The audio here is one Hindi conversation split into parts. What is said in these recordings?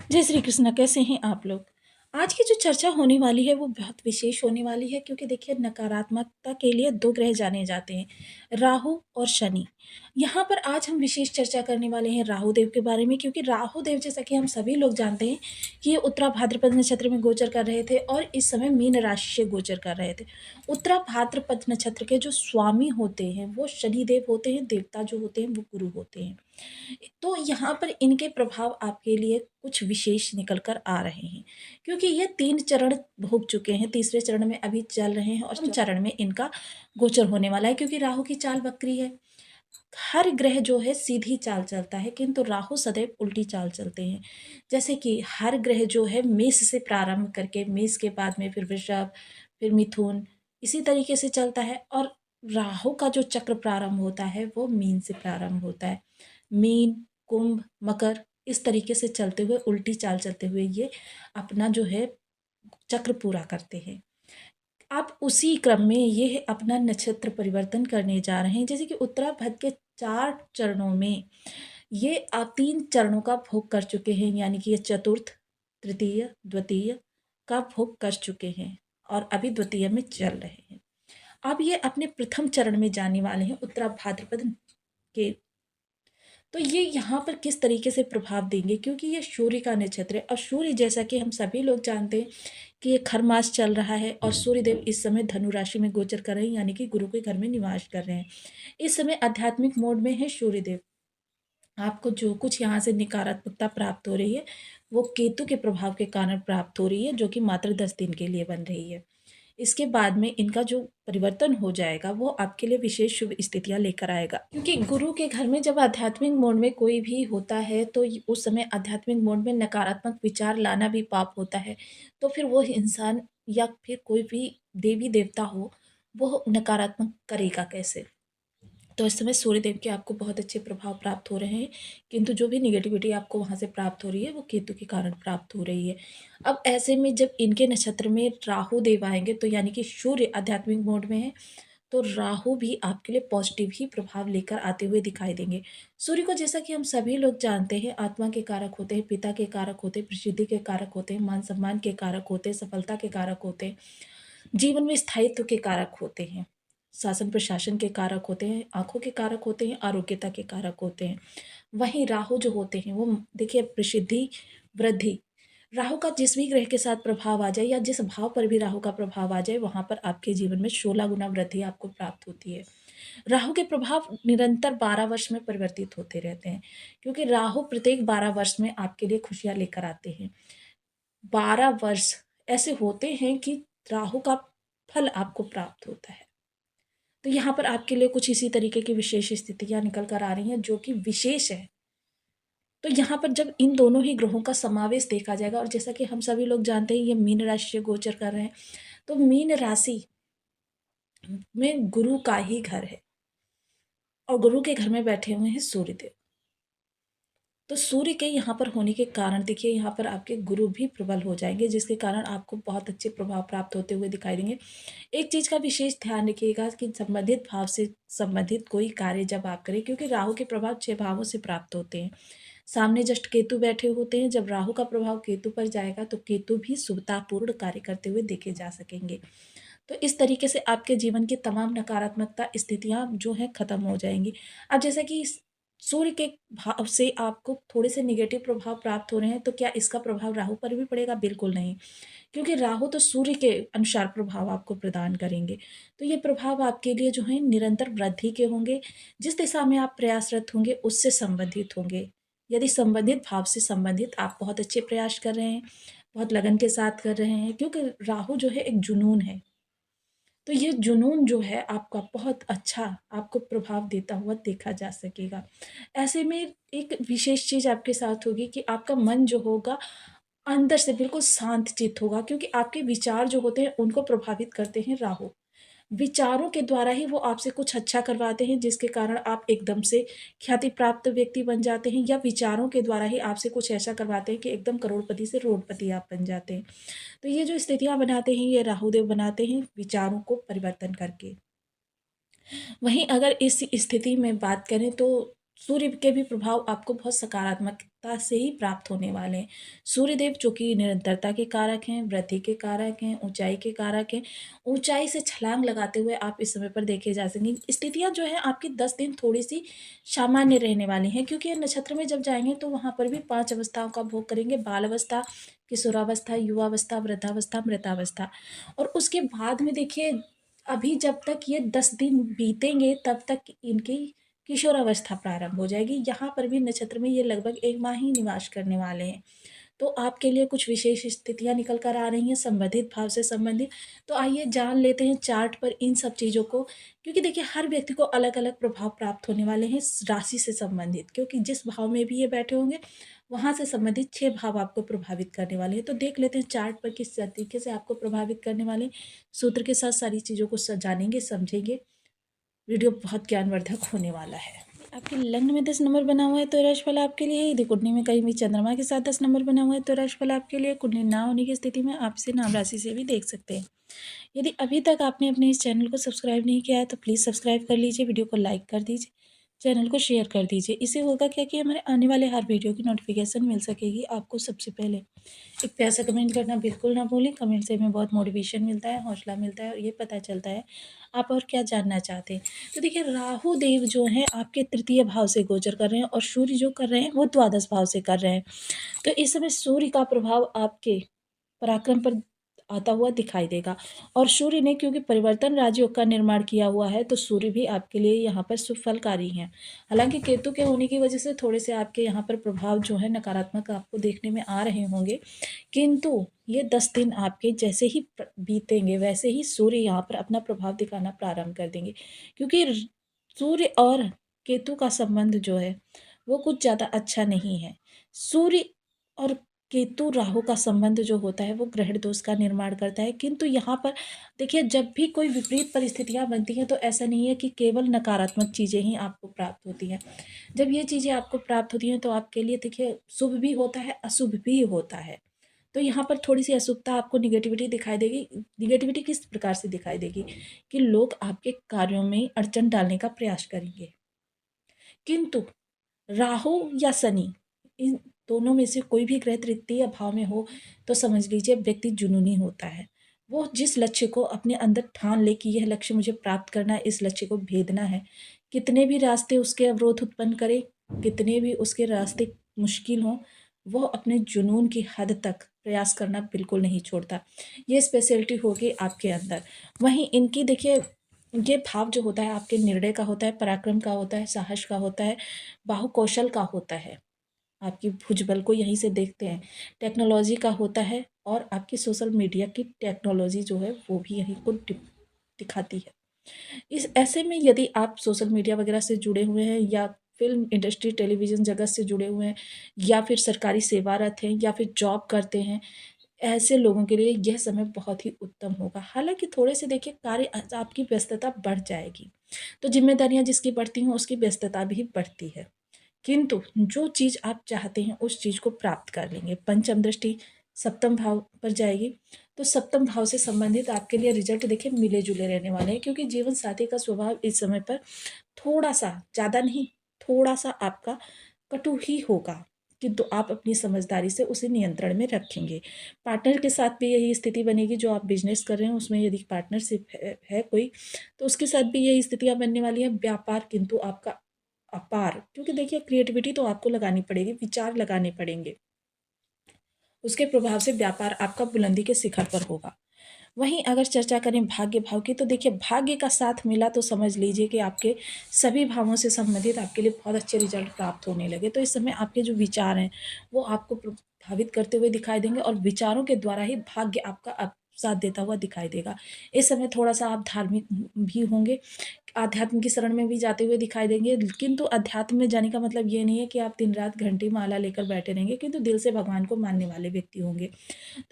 जय श्री कृष्ण। कैसे हैं आप लोग? आज की जो चर्चा होने वाली है वो बहुत विशेष होने वाली है, क्योंकि देखिए नकारात्मकता के लिए 2 ग्रह जाने जाते हैं, राहु और शनि। यहाँ पर आज हम विशेष चर्चा करने वाले हैं राहु देव के बारे में, क्योंकि राहु देव जैसा कि हम सभी लोग जानते हैं कि ये उत्तरा भाद्रपद नक्षत्र में गोचर कर रहे थे और इस समय मीन राशि से गोचर कर रहे थे। उत्तरा भाद्रपद नक्षत्र के जो स्वामी होते हैं वो शनि देव होते हैं, देवता जो होते हैं वो गुरु होते हैं। तो यहाँ पर इनके प्रभाव आपके लिए कुछ विशेष निकल कर आ रहे हैं, क्योंकि ये 3 चरण भोग चुके हैं, तीसरे चरण में अभी चल रहे हैं और चरण में इनका गोचर होने वाला है, क्योंकि राहु की चाल वक्री है। हर ग्रह जो है सीधी चाल चलता है, किंतु राहु सदैव उल्टी चाल चलते हैं। जैसे कि हर ग्रह जो है मेष से प्रारंभ करके मेष के बाद में फिर वृषभ, फिर मिथुन, इसी तरीके से चलता है। और राहु का जो चक्र प्रारंभ होता है वो मीन से प्रारंभ होता है। मीन, कुंभ, मकर, इस तरीके से चलते हुए उल्टी चाल चलते हुए ये अपना जो है चक्र पूरा करते हैं। आप उसी क्रम में ये अपना नक्षत्र परिवर्तन करने जा रहे हैं। जैसे कि उत्तराभाद्र के 4 चरणों में ये 3 चरणों का भोग कर चुके हैं, यानी कि ये चतुर्थ, तृतीय, द्वितीय का भोग कर चुके हैं और अभी द्वितीय में चल रहे हैं। अब ये अपने प्रथम चरण में जाने वाले हैं उत्तरा भाद्रपद के। तो ये यहाँ पर किस तरीके से प्रभाव देंगे, क्योंकि ये सूर्य का नक्षत्र है और सूर्य जैसा कि हम सभी लोग जानते हैं कि ये खर मास चल रहा है और सूर्य देव इस समय धनु राशि में गोचर कर रहे हैं, यानी कि गुरु के घर में निवास कर रहे हैं। इस समय आध्यात्मिक मोड में है सूर्य देव। आपको जो कुछ यहाँ से नकारात्मकता प्राप्त हो रही है वो केतु के प्रभाव के कारण प्राप्त हो रही है, जो कि मात्र 10 दिन के लिए बन रही है। इसके बाद में इनका जो परिवर्तन हो जाएगा वो आपके लिए विशेष शुभ स्थितियाँ लेकर आएगा, क्योंकि गुरु के घर में जब आध्यात्मिक मोड में कोई भी होता है तो उस समय आध्यात्मिक मोड में नकारात्मक विचार लाना भी पाप होता है। तो फिर वो इंसान या फिर कोई भी देवी देवता हो, वो नकारात्मक करेगा कैसे? तो इस समय सूर्यदेव के आपको बहुत अच्छे प्रभाव प्राप्त हो रहे हैं, किंतु जो भी नेगेटिविटी आपको वहाँ से प्राप्त हो रही है वो केतु के कारण प्राप्त हो रही है। अब ऐसे में जब इनके नक्षत्र में राहु देव आएंगे तो यानी कि सूर्य आध्यात्मिक मोड में है, तो राहु भी आपके लिए पॉजिटिव ही प्रभाव लेकर आते हुए दिखाई देंगे। सूर्य को जैसा कि हम सभी लोग जानते हैं आत्मा के कारक होते हैं, पिता के कारक होते हैं, प्रसिद्धि के कारक होते हैं, मान सम्मान के कारक होते हैं, सफलता के कारक होते हैं, जीवन में स्थायित्व के कारक होते हैं, शासन प्रशासन के कारक होते हैं, आँखों के कारक होते हैं, आरोग्यता के कारक होते हैं। वहीं राहु जो होते हैं वो देखिए प्रसिद्धि, वृद्धि, राहु का जिस भी ग्रह के साथ प्रभाव आ जाए या जिस भाव पर भी राहु का प्रभाव आ जाए वहाँ पर आपके जीवन में 16 गुना वृद्धि आपको प्राप्त होती है। राहु के प्रभाव निरंतर 12 वर्ष में परिवर्तित होते रहते हैं, क्योंकि राहु प्रत्येक 12 वर्ष में आपके लिए खुशियाँ लेकर आते हैं। 12 वर्ष ऐसे होते हैं कि राहु का फल आपको प्राप्त होता है। तो यहाँ पर आपके लिए कुछ इसी तरीके की विशेष स्थितियाँ निकल कर आ रही हैं जो कि विशेष है। तो यहाँ पर जब इन दोनों ही ग्रहों का समावेश देखा जाएगा और जैसा कि हम सभी लोग जानते हैं ये मीन राशि से गोचर कर रहे हैं, तो मीन राशि में गुरु का ही घर है और गुरु के घर में बैठे हुए हैं सूर्यदेव। तो सूर्य के यहाँ पर होने के कारण देखिए यहाँ पर आपके गुरु भी प्रबल हो जाएंगे, जिसके कारण आपको बहुत अच्छे प्रभाव प्राप्त होते हुए दिखाई देंगे। एक चीज़ का विशेष ध्यान रखिएगा कि संबंधित भाव से संबंधित कोई कार्य जब आप करें, क्योंकि राहु के प्रभाव 6 भावों से प्राप्त होते हैं। सामने जस्ट केतु बैठे होते हैं, जब राहु का प्रभाव केतु पर जाएगा तो केतु भी शुभतापूर्ण कार्य करते हुए देखे जा सकेंगे। तो इस तरीके से आपके जीवन की तमाम नकारात्मकता स्थितियाँ जो हैं खत्म हो जाएँगी। अब जैसा कि सूर्य के भाव से आपको थोड़े से नेगेटिव प्रभाव प्राप्त हो रहे हैं, तो क्या इसका प्रभाव राहु पर भी पड़ेगा? बिल्कुल नहीं, क्योंकि राहु तो सूर्य के अनुसार प्रभाव आपको प्रदान करेंगे। तो ये प्रभाव आपके लिए जो है निरंतर वृद्धि के होंगे, जिस दिशा में आप प्रयासरत होंगे उससे संबंधित होंगे। यदि संबंधित भाव से संबंधित आप बहुत अच्छे प्रयास कर रहे हैं, बहुत लगन के साथ कर रहे हैं, क्योंकि राहु जो है एक जुनून है। तो ये जुनून जो है आपका बहुत अच्छा आपको प्रभाव देता हुआ देखा जा सकेगा। ऐसे में एक विशेष चीज़ आपके साथ होगी कि आपका मन जो होगा अंदर से बिल्कुल शांत चित्त होगा, क्योंकि आपके विचार जो होते हैं उनको प्रभावित करते हैं राहु। विचारों के द्वारा ही वो आपसे कुछ अच्छा करवाते हैं, जिसके कारण आप एकदम से ख्याति प्राप्त व्यक्ति बन जाते हैं, या विचारों के द्वारा ही आपसे कुछ ऐसा करवाते हैं कि एकदम करोड़पति से रोडपति आप बन जाते हैं। तो ये जो स्थितियाँ बनाते हैं ये राहुदेव बनाते हैं विचारों को परिवर्तन करके। वहीं अगर इस स्थिति में बात करें तो सूर्य के भी प्रभाव आपको बहुत सकारात्मकता से ही प्राप्त होने वाले हैं। सूर्यदेव जो कि निरंतरता के कारक हैं, वृद्धि के कारक हैं, ऊँचाई के कारक हैं। ऊँचाई से छलांग लगाते हुए आप इस समय पर देखे जा सकेंगे। स्थितियाँ जो हैं आपकी 10 दिन थोड़ी-सी सामान्य रहने वाली हैं, क्योंकि ये नक्षत्र में जब जाएँगे तो वहाँ पर भी 5 अवस्थाओं का भोग करेंगे। बाल अवस्था, किशोरावस्था, युवावस्था, वृद्धावस्था, मृतावस्था। और उसके बाद में देखिए, अभी जब तक ये 10 दिन बीतेंगे तब तक इनकी किशोरावस्था प्रारंभ हो जाएगी। यहाँ पर भी नक्षत्र में ये लगभग 1 माह ही निवास करने वाले हैं। तो आपके लिए कुछ विशेष स्थितियाँ निकल कर आ रही हैं संबंधित भाव से संबंधित। तो आइए जान लेते हैं चार्ट पर इन सब चीज़ों को, क्योंकि देखिए हर व्यक्ति को अलग-अलग प्रभाव प्राप्त होने वाले हैं इस राशि से संबंधित, क्योंकि जिस भाव में भी ये बैठे होंगे, वहाँ से संबंधित 6 भाव आपको प्रभावित करने वाले हैं। तो देख लेते हैं चार्ट पर किस तरीके से आपको प्रभावित करने वाले हैं। सूत्र के साथ सारी चीज़ों को जानेंगे, समझेंगे। वीडियो बहुत ज्ञानवर्धक होने वाला है। आपके लग्न में 10 नंबर बना हुआ है तो राशिफल आपके लिए है। यदि कुंडली में कहीं भी चंद्रमा के साथ 10 नंबर बना हुआ है तो राशिफल आपके लिए। कुंडली ना होने की स्थिति में आप इसे नाम राशि से भी देख सकते हैं। यदि अभी तक आपने अपने इस चैनल को सब्सक्राइब नहीं किया है तो प्लीज़ सब्सक्राइब कर लीजिए, वीडियो को लाइक कर दीजिए, चैनल को शेयर कर दीजिए। इससे होगा क्या कि हमारे आने वाले हर वीडियो की नोटिफिकेशन मिल सकेगी आपको सबसे पहले। एक प्यारा सा कमेंट करना बिल्कुल ना भूलें। कमेंट से हमें बहुत मोटिवेशन मिलता है, हौसला मिलता है और ये पता चलता है आप और क्या जानना चाहते हैं। तो देखिए, राहु देव जो हैं आपके तृतीय भाव से गोचर कर रहे हैं और सूर्य जो कर रहे हैं वो द्वादश भाव से कर रहे हैं। तो इस समय सूर्य का प्रभाव आपके पराक्रम पर आता हुआ दिखाई देगा। और सूर्य ने क्योंकि परिवर्तन राजयोग का निर्माण किया हुआ है तो सूर्य भी आपके लिए यहाँ पर सुफलकारी हैं। हालांकि केतु के होने की वजह से थोड़े से आपके यहाँ पर प्रभाव जो है नकारात्मक आपको देखने में आ रहे होंगे, किंतु ये 10 दिन आपके जैसे ही बीतेंगे वैसे ही सूर्य यहाँ पर अपना प्रभाव दिखाना प्रारंभ कर देंगे, क्योंकि सूर्य और केतु का संबंध जो है वो कुछ ज़्यादा अच्छा नहीं है। सूर्य और केतु राहु का संबंध जो होता है वो ग्रहण दोष का निर्माण करता है, किंतु यहाँ पर देखिए जब भी कोई विपरीत परिस्थितियाँ बनती हैं तो ऐसा नहीं है कि केवल नकारात्मक चीज़ें ही आपको प्राप्त होती हैं। जब ये चीज़ें आपको प्राप्त होती हैं तो आपके लिए देखिए शुभ भी होता है, अशुभ भी होता है। तो यहाँ पर थोड़ी-सी अशुभता आपको नेगेटिविटी दिखाई देगी। नेगेटिविटी किस प्रकार से दिखाई देगी कि लोग आपके कार्यों में अड़चन डालने का प्रयास करेंगे। किंतु राहु या शनि, इन दोनों में से कोई भी ग्रह तृतीय भाव में हो तो समझ लीजिए व्यक्ति जुनूनी होता है। वो जिस लक्ष्य को अपने अंदर ठान ले कि यह लक्ष्य मुझे प्राप्त करना है, इस लक्ष्य को भेदना है, कितने भी रास्ते उसके अवरोध उत्पन्न करे, कितने भी उसके रास्ते मुश्किल हों, वह अपने जुनून की हद तक प्रयास करना बिल्कुल नहीं छोड़ता। ये स्पेशलिटी होगी आपके अंदर। वहीं इनकी देखिए, ये भाव जो होता है आपके निर्णय का होता है, पराक्रम का होता है, साहस का होता है, बाहुकौशल का होता है। आपकी भुजबल को यहीं से देखते हैं। टेक्नोलॉजी का होता है और आपकी सोशल मीडिया की टेक्नोलॉजी जो है वो भी यहीं को दिखाती है। इस ऐसे में यदि आप सोशल मीडिया वगैरह से जुड़े हुए हैं या फ़िल्म इंडस्ट्री, टेलीविज़न जगत से जुड़े हुए हैं या फिर सरकारी सेवारत हैं या फिर जॉब करते हैं, ऐसे लोगों के लिए यह समय बहुत ही उत्तम होगा। हालाँकि थोड़े से देखिए कार्य आपकी व्यस्तता बढ़ जाएगी। तो ज़िम्मेदारियाँ जिसकी बढ़ती हैं उसकी व्यस्तता भी बढ़ती है। किंतु जो चीज़ आप चाहते हैं उस चीज़ को प्राप्त कर लेंगे। पंचम दृष्टि सप्तम भाव पर जाएगी, तो सप्तम भाव से संबंधित आपके लिए रिजल्ट देखिए मिले-जुले रहने वाले हैं, क्योंकि जीवन साथी का स्वभाव इस समय पर थोड़ा-सा, ज़्यादा नहीं, थोड़ा-सा आपका कटु ही होगा, किंतु आप अपनी समझदारी से उसे नियंत्रण में रखेंगे। पार्टनर के साथ भी यही स्थिति बनेगी। जो आप बिज़नेस कर रहे हैं उसमें यदि पार्टनरशिप है कोई, तो उसके साथ भी यही स्थितियाँ बनने वाली हैं। व्यापार किंतु आपका अपार, क्योंकि देखिए क्रिएटिविटी तो आपको लगानी पड़ेगी, विचार लगाने पड़ेंगे। उसके प्रभाव से व्यापार आपका बुलंदी के शिखर पर होगा। वहीं अगर चर्चा करें भाग्य भाव की, तो देखिए भाग्य का साथ मिला तो समझ लीजिए कि आपके सभी भावों से संबंधित आपके लिए बहुत अच्छे रिजल्ट प्राप्त होने लगे। तो इस समय आपके जो विचार हैं वो आपको प्रभावित करते हुए दिखाई देंगे और विचारों के द्वारा ही भाग्य आपका साथ देता हुआ दिखाई देगा। इस समय थोड़ा-सा आप धार्मिक भी होंगे, आध्यात्म की शरण में भी जाते हुए दिखाई देंगे, किंतु अध्यात्म में जाने का मतलब ये नहीं है कि आप दिन-रात घंटी माला लेकर बैठे रहेंगे, किंतु दिल से भगवान को मानने वाले व्यक्ति होंगे।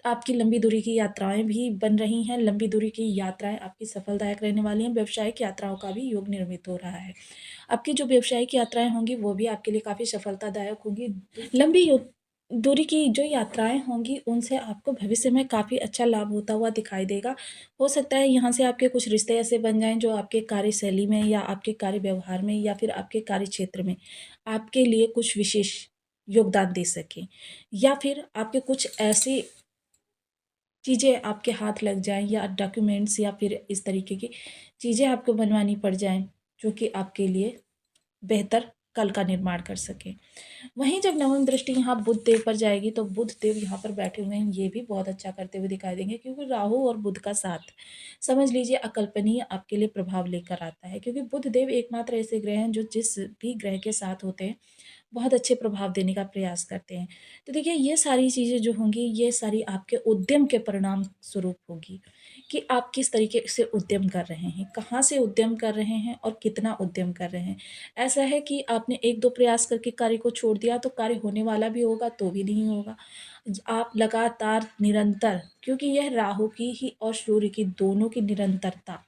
आपकी लंबी दूरी की यात्राएँ भी बन रही हैं, लंबी दूरी की यात्राएँ आपकी सफलदायक रहने वाली हैं, व्यावसायिक यात्राओं का भी योग निर्मित हो रहा है। आपकी जो व्यावसायिक यात्राएँ होंगी वो भी आपके लिए काफ़ी सफलतादायक होंगी। लंबी दूरी की जो यात्राएँ होंगी, उनसे आपको भविष्य में काफ़ी अच्छा लाभ होता हुआ दिखाई देगा। हो सकता है यहाँ से आपके कुछ रिश्ते ऐसे बन जाएँ जो आपके कार्यशैली में या आपके कार्य व्यवहार में या फिर आपके कार्यक्षेत्र में आपके लिए कुछ विशेष योगदान दे सकें। या फिर आपके कुछ ऐसी चीज़ें आपके हाथ लग जाएँ या डॉक्यूमेंट्स या फिर इस तरीके की चीज़ें आपको बनवानी पड़ जाएँ, जो कि आपके लिए बेहतर कल का निर्माण कर सकें। वहीं जब नवम दृष्टि यहाँ बुध देव पर जाएगी तो बुध देव यहाँ पर बैठे हुए हैं, ये भी बहुत अच्छा करते हुए दिखाई देंगे, क्योंकि राहु और बुध का साथ समझ लीजिए अकल्पनीय आपके लिए प्रभाव लेकर आता है, क्योंकि बुध देव एकमात्र ऐसे ग्रह हैं जो जिस भी ग्रह के साथ होते हैं बहुत अच्छे प्रभाव देने का प्रयास करते हैं। तो देखिए ये सारी चीज़ें जो होंगी, ये सारी आपके उद्यम के परिणाम स्वरूप होगी कि आप किस तरीके से उद्यम कर रहे हैं, कहाँ से उद्यम कर रहे हैं और कितना उद्यम कर रहे हैं। ऐसा है कि आपने 1-2 प्रयास करके कार्य को छोड़ दिया तो कार्य होने वाला भी होगा तो भी नहीं होगा। आप लगातार निरंतर, क्योंकि यह राहु की ही और सूर्य की दोनों की निरंतरता,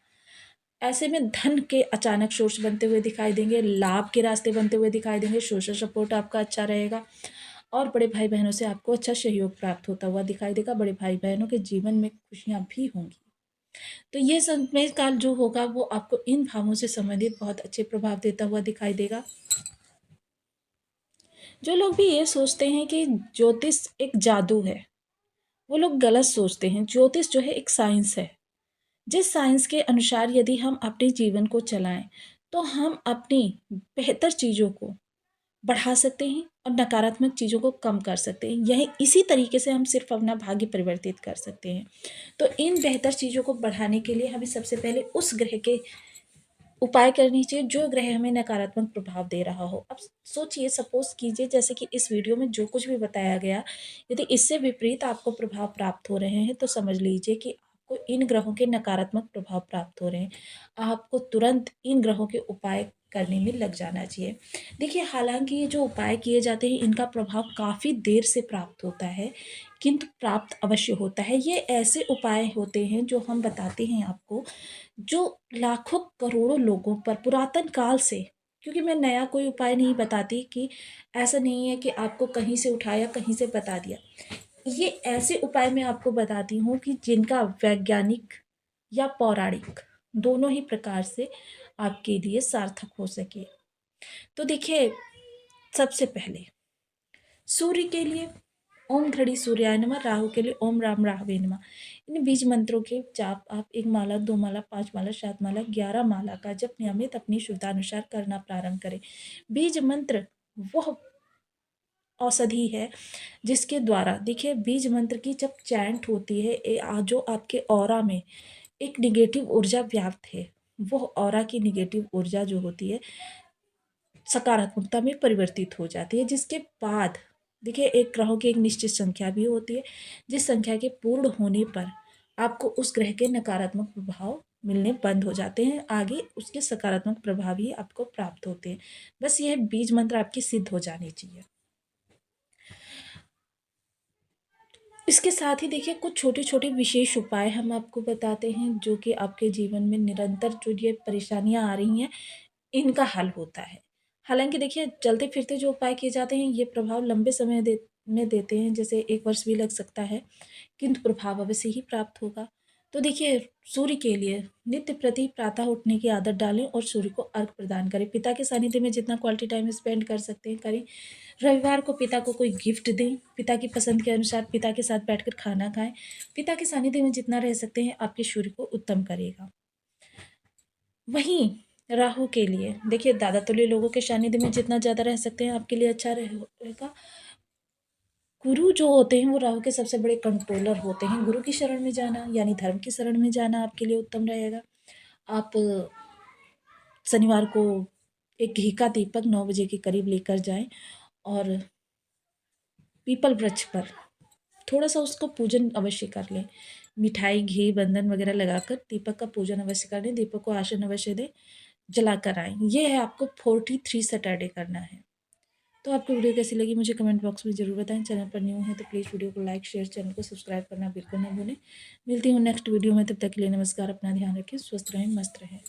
ऐसे में धन के अचानक सोर्स बनते हुए दिखाई देंगे, लाभ के रास्ते बनते हुए दिखाई देंगे, सोशल सपोर्ट आपका अच्छा रहेगा और बड़े भाई-बहनों से आपको अच्छा सहयोग प्राप्त होता हुआ दिखाई देगा। बड़े भाई-बहनों के जीवन में खुशियाँ भी होंगी। तो ये समय काल जो होगा वो आपको इन भावों से संबंधित बहुत अच्छे प्रभाव देता हुआ दिखाई देगा। जो लोग भी ये सोचते हैं कि ज्योतिष एक जादू है, वो लोग गलत सोचते हैं। ज्योतिष जो है एक साइंस है। जिस साइंस के अनुसार यदि हम अपने जीवन को चलाएँ, तो हम अपनी बेहतर चीज़ों को बढ़ा सकते हैं और नकारात्मक चीज़ों को कम कर सकते हैं। यही इसी तरीके से हम सिर्फ़ अपना भाग्य परिवर्तित कर सकते हैं। तो इन बेहतर चीज़ों को बढ़ाने के लिए हमें सबसे पहले उस ग्रह के उपाय करनी चाहिए जो ग्रह हमें नकारात्मक प्रभाव दे रहा हो। अब सोचिए, सपोज़ कीजिए जैसे कि इस वीडियो में जो कुछ भी बताया गया, यदि इससे विपरीत आपको प्रभाव प्राप्त हो रहे हैं, तो समझ लीजिए कि आपको इन ग्रहों के नकारात्मक प्रभाव प्राप्त हो रहे हैं। आपको तुरंत इन ग्रहों के उपाय करने में लग जाना चाहिए। देखिए, हालाँकि ये जो उपाय किए जाते हैं, इनका प्रभाव काफ़ी देर से प्राप्त होता है, किंतु प्राप्त अवश्य होता है। ये ऐसे उपाय होते हैं जो हम बताते हैं आपको, जो लाखों करोड़ों लोगों पर पुरातन काल से, क्योंकि मैं नया कोई उपाय नहीं बताती, कि ऐसा नहीं है कि आपको कहीं से उठाया कहीं से बता दिया। ये ऐसे उपाय मैं आपको बताती हूँ कि जिनका वैज्ञानिक या पौराणिक दोनों ही प्रकार से आपके लिए सार्थक हो सके। तो देखिए, सबसे पहले सूर्य के लिए ओम घड़ी सूर्याय नमः, राहु के लिए ओम राम राहवे नमः। इन बीज मंत्रों के जाप आप 1 माला, 2 माला, 5 माला, 7 माला, 11 माला का जप नियमित अपनी सुविधानुसार करना प्रारंभ करें। बीज मंत्र वह औषधि है जिसके द्वारा, देखिए, बीज मंत्र की जब चैंट होती है, जो आपके ऑरा में एक नेगेटिव ऊर्जा व्याप्त है, वह ऑरा की नेगेटिव ऊर्जा जो होती है सकारात्मकता में परिवर्तित हो जाती है, जिसके बाद देखिए, एक ग्रहों की एक निश्चित संख्या भी होती है, जिस संख्या के पूर्ण होने पर आपको उस ग्रह के नकारात्मक प्रभाव मिलने बंद हो जाते हैं, आगे उसके सकारात्मक प्रभाव ही आपको प्राप्त होते हैं। बस यह बीज मंत्र आपकी सिद्ध हो जानी चाहिए। इसके साथ ही देखिए, कुछ छोटे-छोटे विशेष उपाय हम आपको बताते हैं, जो कि आपके जीवन में निरंतर जो ये परेशानियाँ आ रही हैं, इनका हल होता है। हालाँकि देखिए, चलते-फिरते जो उपाय किए जाते हैं, ये प्रभाव लंबे समय में देते हैं, जैसे 1 वर्ष भी लग सकता है, किंतु प्रभाव अवश्य ही प्राप्त होगा। तो देखिए, सूर्य के लिए नित्य प्रति प्रातः उठने की आदत डालें और सूर्य को अर्घ प्रदान करें। पिता के सानिध्य में जितना क्वालिटी टाइम स्पेंड कर सकते हैं, करें। रविवार को पिता को कोई गिफ्ट दें, पिता की पसंद के अनुसार पिता के साथ बैठकर खाना खाएँ। पिता के सानिध्य में जितना रह सकते हैं, आपके सूर्य को उत्तम करेगा। वहीं राहु के लिए देखिए, दादा तुल्य लोगों के सानिध्य में जितना ज़्यादा रह सकते हैं, आपके लिए अच्छा रहेगा। गुरु जो होते हैं वो राहु के सबसे बड़े कंट्रोलर होते हैं। गुरु की शरण में जाना यानी धर्म की शरण में जाना आपके लिए उत्तम रहेगा। आप शनिवार को एक घी का दीपक 9 बजे के करीब लेकर जाएँ और पीपल वृक्ष पर थोड़ा-सा उसको पूजन अवश्य कर लें। मिठाई, घी, बंधन वगैरह लगाकर दीपक का पूजन अवश्य कर लें, दीपक को आसन अवश्य दें, जलाकर आएँ। ये है, आपको 43 सैटरडे करना है। तो आपको वीडियो कैसी लगी मुझे कमेंट बॉक्स में ज़रूर बताएं। चैनल पर न्यू हैं तो प्लीज़ वीडियो को लाइक, शेयर, चैनल को सब्सक्राइब करना बिल्कुल ना भूलें। मिलती हूँ नेक्स्ट वीडियो में, तब तक के लिए नमस्कार। अपना ध्यान रखें, स्वस्थ रहें, मस्त रहें।